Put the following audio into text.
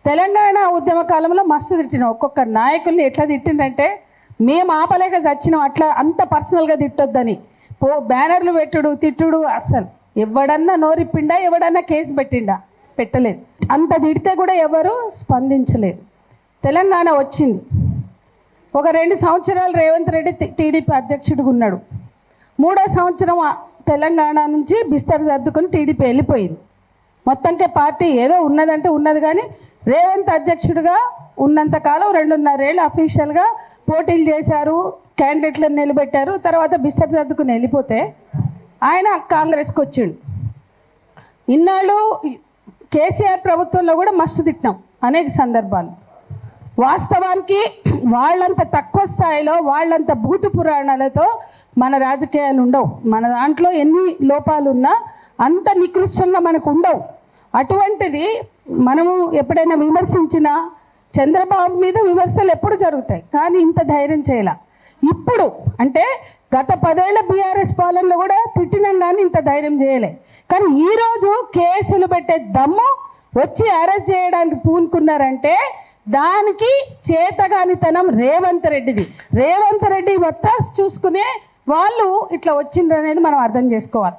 తెలంగాణ ఉద్యమ కాలంలో మస్తు తిట్టినాం. ఒక్కొక్క నాయకుల్ని ఎట్లా తిట్టిందంటే మేము ఆపలేక చచ్చినాం. అట్లా అంత పర్సనల్గా తిట్టొద్దని బ్యానర్లు పెట్టుడు తిట్టుడు. అస్సలు ఎవడన్నా నోరిప్పిండా, ఎవడన్నా కేసు పెట్టిండా? పెట్టలేదు. అంత తిడితే కూడా ఎవరు స్పందించలేదు. తెలంగాణ వచ్చింది. ఒక 2 సంవత్సరాలు రేవంత్ రెడ్డి టీడీపీ అధ్యక్షుడిగా ఉన్నాడు. 3వ సంవత్సరం తెలంగాణ నుంచి బిస్తర్ సర్దుకొని టీడీపీ వెళ్ళిపోయింది. మొత్తానికి పార్టీ ఏదో ఉన్నదంటే ఉన్నది, కానీ రేవంత్ అధ్యక్షుడిగా ఉన్నంతకాలం 2.5 ఏళ్ళు అఫీషియల్గా పోటీలు చేశారు, క్యాండిడేట్లను నిలబెట్టారు. తర్వాత బిస్తర్ సర్దుకుని వెళ్ళిపోతే ఆయన కాంగ్రెస్కి వచ్చిండు. ఇన్నాళ్ళు కేసీఆర్ ప్రభుత్వంలో కూడా మస్తు తిట్టినాం అనేక సందర్భాలు. వాస్తవానికి వాళ్ళంత తక్కువ స్థాయిలో, వాళ్ళంత భూతు పురాణాలతో మన రాజకీయాలు ఉండవు. మన దాంట్లో ఎన్ని లోపాలు ఉన్నా అంత నికృష్టంగా మనకు ఉండవు. అటువంటిది మనము ఎప్పుడైనా విమర్శించినా చంద్రబాబు మీద విమర్శలు ఎప్పుడు జరుగుతాయి, కానీ ఇంత ధైర్యం చేయాల. ఇప్పుడు అంటే గత 10 ఏళ్ల బీఆర్ఎస్ పాలనలో కూడా తిట్టినాం, కానీ ఇంత ధైర్యం చేయలే. కానీ ఈరోజు కేసులు పెట్టే దమ్ము వచ్చి అరెస్ట్ చేయడానికి పూనుకున్నారంటే దానికి చేతగానితనం రేవంత్ రెడ్డిది. రేవంత్ రెడ్డి వత్తాసు చూసుకునే వాళ్ళు ఇట్లా వచ్చిండ్రు అనేది మనం అర్థం చేసుకోవాలి.